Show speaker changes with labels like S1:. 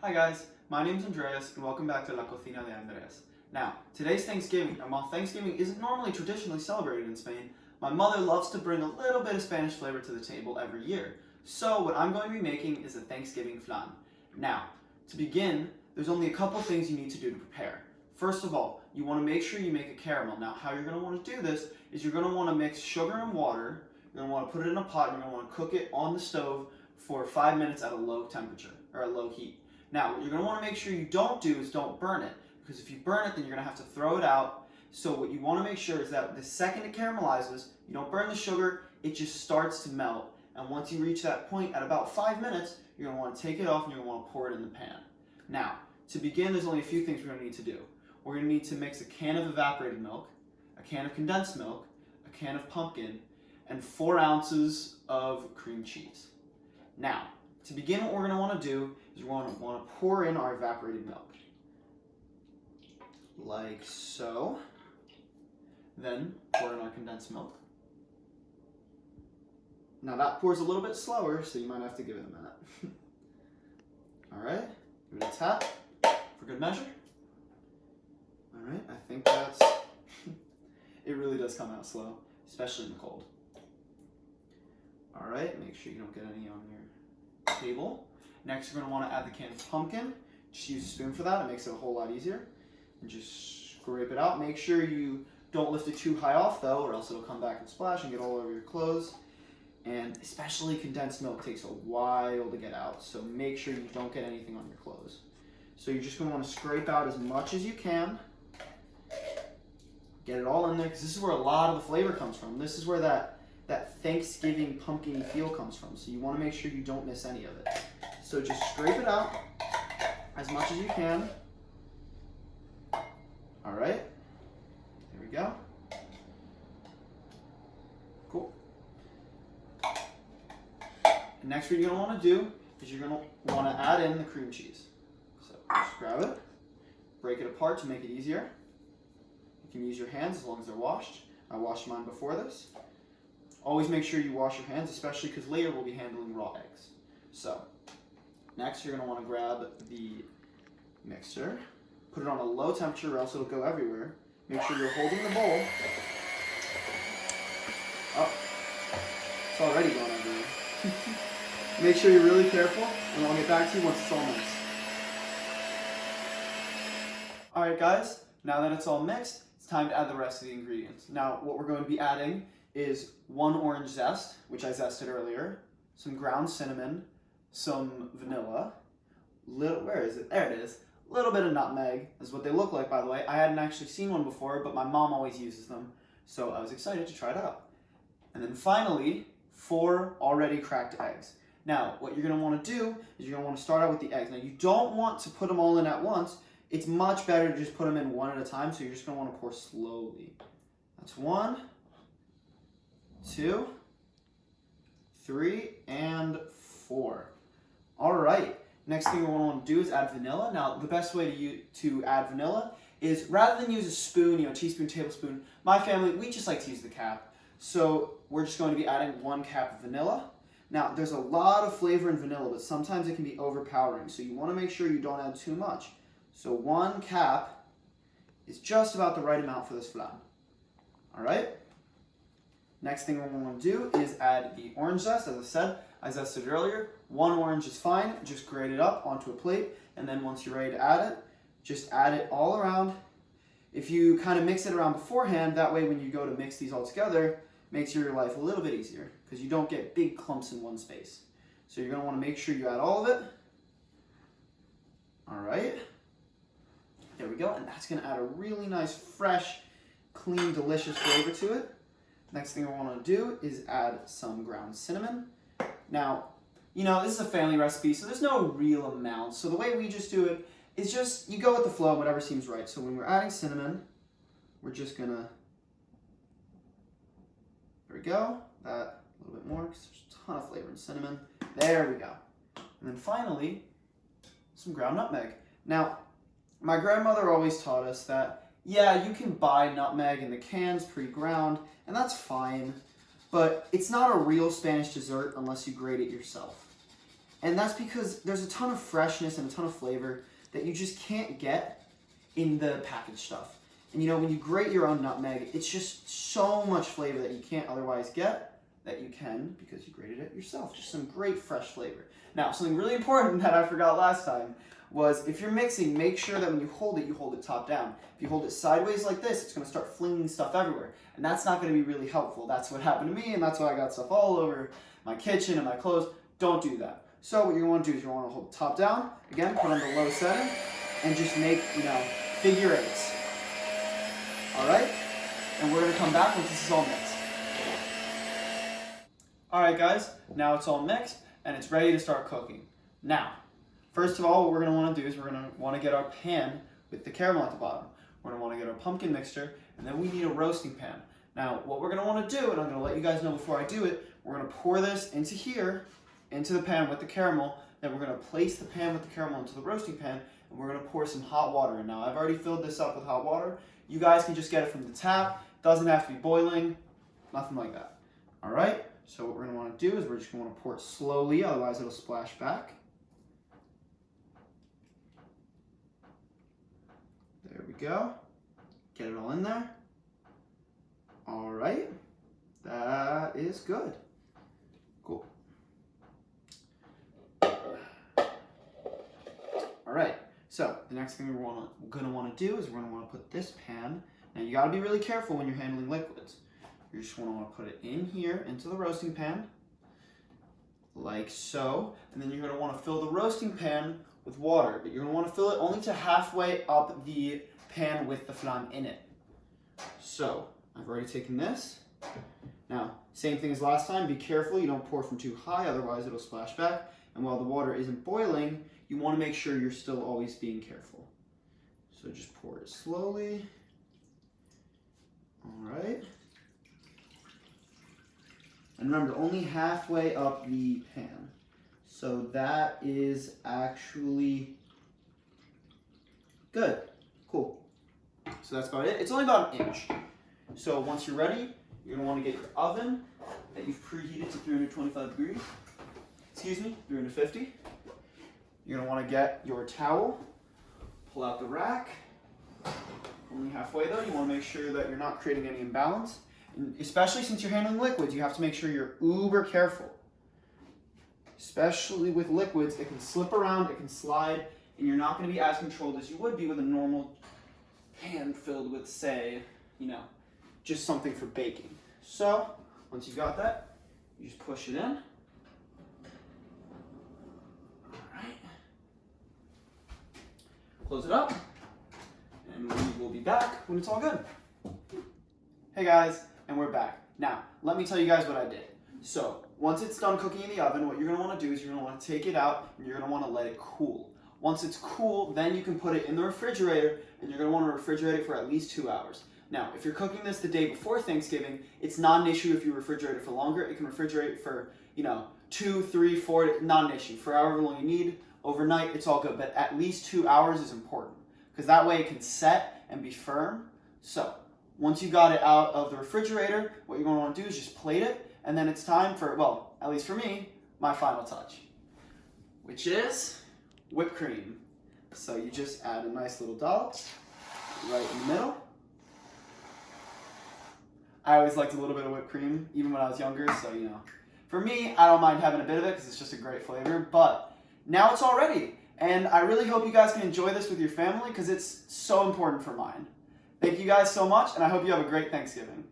S1: Hi guys, my name's Andreas and welcome back to La Cocina de Andreas. Now, today's Thanksgiving, and while Thanksgiving isn't normally traditionally celebrated in Spain, my mother loves to bring a little bit of Spanish flavor to the table every year. So what I'm going to be making is a Thanksgiving flan. Now, to begin, there's only a couple things you need to do to prepare. First of all, you want to make sure you make a caramel. Now, how you're going to want to do this is you're going to want to mix sugar and water, you're going to want to put it in a pot, and you're going to want to cook it on the stove for 5 minutes at a low temperature, or a low heat. Now, what you're going to want to make sure you don't do is don't burn it, because if you burn it, then you're going to have to throw it out. So what you want to make sure is that the second it caramelizes, you don't burn the sugar, it just starts to melt. And once you reach that point at about 5 minutes, you're going to want to take it off and you're going to want to pour it in the pan. Now, to begin, there's only a few things we're going to need to do. We're going to need to mix a can of evaporated milk, a can of condensed milk, a can of pumpkin, and 4 ounces of cream cheese. Now, to begin, what we're going to want to do is we're going to want to pour in our evaporated milk. Like so. Then pour in our condensed milk. Now that pours a little bit slower, so you might have to give it a minute. Alright, give it a tap for good measure. Alright, I think that's... it really does come out slow, especially in the cold. Alright, make sure you don't get any on your table. Next, you're going to want to add the can of pumpkin. Just use a spoon for that, it makes it a whole lot easier. And just scrape it out. Make sure you don't lift it too high off though, or else it'll come back and splash and get all over your clothes. And especially condensed milk takes a while to get out, so make sure you don't get anything on your clothes. So you're just going to want to scrape out as much as you can. Get it all in there, because this is where a lot of the flavor comes from. This is where that Thanksgiving pumpkin feel comes from, so you want to make sure you don't miss any of it. So just scrape it out as much as you can. Alright, there we go. Cool. And next what you're going to want to do is you're going to want to add in the cream cheese. So just grab it, break it apart to make it easier. You can use your hands as long as they're washed. I washed mine before this. Always make sure you wash your hands, especially because later we'll be handling raw eggs. So, next you're going to want to grab the mixer, put it on a low temperature or else it'll go everywhere. Make sure you're holding the bowl. Oh, it's already going everywhere. Make sure you're really careful, and I'll get back to you once it's all mixed. Alright guys, now that it's all mixed, it's time to add the rest of the ingredients. Now, what we're going to be adding is 1 orange zest, which I zested earlier, some ground cinnamon, some vanilla, where is it? There it is. A little bit of nutmeg is what they look like, by the way. I hadn't actually seen one before, but my mom always uses them, so I was excited to try it out. And then finally, 4 already cracked eggs. Now, what you're going to want to do is you're going to want to start out with the eggs. Now, you don't want to put them all in at once. It's much better to just put them in one at a time, so you're just going to want to pour slowly. That's 1, 2, 3, and 4. All right. Next thing we want to do is add vanilla. Now, the best way to add vanilla is rather than use a spoon, teaspoon, tablespoon, my family, we just like to use the cap. So we're just going to be adding 1 cap of vanilla. Now, there's a lot of flavor in vanilla, but sometimes it can be overpowering. So you want to make sure you don't add too much. So 1 cap is just about the right amount for this flan. All right? Next thing we're going to do is add the orange zest. As I said, I zested it earlier. 1 orange is fine. Just grate it up onto a plate. And then once you're ready to add it, just add it all around. If you kind of mix it around beforehand, that way when you go to mix these all together, makes your life a little bit easier because you don't get big clumps in one space. So you're going to want to make sure you add all of it. All right. There we go. And that's going to add a really nice, fresh, clean, delicious flavor to it. Next thing we want to do is add some ground cinnamon. Now, this is a family recipe, so there's no real amount. So the way we just do it is just, you go with the flow, whatever seems right. So when we're adding cinnamon, we're just going to, there we go, that a little bit more, because there's a ton of flavor in cinnamon. There we go. And then finally, some ground nutmeg. Now, my grandmother always taught us that, yeah, you can buy nutmeg in the cans pre-ground, and that's fine, but it's not a real Spanish dessert unless you grate it yourself. And that's because there's a ton of freshness and a ton of flavor that you just can't get in the packaged stuff. And you know, when you grate your own nutmeg, it's just so much flavor that you can't otherwise get, that you can because you grated it yourself. Just some great fresh flavor. Now, something really important that I forgot last time was if you're mixing, make sure that when you hold it top down. If you hold it sideways like this, it's going to start flinging stuff everywhere. And that's not going to be really helpful. That's what happened to me, and that's why I got stuff all over my kitchen and my clothes. Don't do that. So what you want to do is you want to hold it top down. Again, put on the low setting, and just make, figure eights. All right? And we're going to come back once this is all mixed. All right, guys. Now it's all mixed, and it's ready to start cooking. Now, first of all, what we're going to want to do is we're going to want to get our pan with the caramel at the bottom. We're going to want to get our pumpkin mixture, and then we need a roasting pan. Now, what we're going to want to do, and I'm going to let you guys know before I do it, we're going to pour this into here, into the pan with the caramel. Then we're going to place the pan with the caramel into the roasting pan, and we're going to pour some hot water in. Now, I've already filled this up with hot water. You guys can just get it from the tap. Doesn't have to be boiling, nothing like that. All right? So what we're going to want to do is we're just going to want to pour it slowly, otherwise it'll splash back. There we go. Get it all in there. All right. That is good. Cool. All right. So the next thing we're going to want to do is we're going to want to put this pan. Now you got to be really careful when you're handling liquids. You just want to put it in here into the roasting pan, like so. And then you're going to want to fill the roasting pan with water, but you're going to want to fill it only to halfway up the pan with the flan in it. So I've already taken this. Now, same thing as last time, be careful you don't pour from too high, otherwise it'll splash back. And while the water isn't boiling, you want to make sure you're still always being careful. So just pour it slowly. All right. And remember, only halfway up the pan. So that is actually good. Cool. So that's about it. It's only about an inch. So once you're ready, you're going to want to get your oven that you've preheated to 325 degrees. Excuse me, 350. You're going to want to get your towel, pull out the rack. Only halfway though. You want to make sure that you're not creating any imbalance. And especially since you're handling liquids, you have to make sure you're uber careful. Especially with liquids, it can slip around, it can slide, and you're not going to be as controlled as you would be with a normal pan filled with, say, just something for baking. So, once you've got that, you just push it in. All right. Close it up, and we will be back when it's all good. Hey guys, and we're back. Now, let me tell you guys what I did. So, once it's done cooking in the oven, what you're going to want to do is you're going to want to take it out and you're going to want to let it cool. Once it's cool, then you can put it in the refrigerator and you're going to want to refrigerate it for at least 2 hours. Now, if you're cooking this the day before Thanksgiving, it's not an issue if you refrigerate it for longer. It can refrigerate for, 2, 3, 4, not an issue. For however long you need, overnight, it's all good. But at least 2 hours is important because that way it can set and be firm. So, once you got it out of the refrigerator, what you're going to want to do is just plate it, and then it's time for, well, at least for me, my final touch, which is whipped cream. So you just add a nice little dollop right in the middle. I always liked a little bit of whipped cream, even when I was younger, so, For me, I don't mind having a bit of it because it's just a great flavor, but now it's all ready. And I really hope you guys can enjoy this with your family because it's so important for mine. Thank you guys so much, and I hope you have a great Thanksgiving.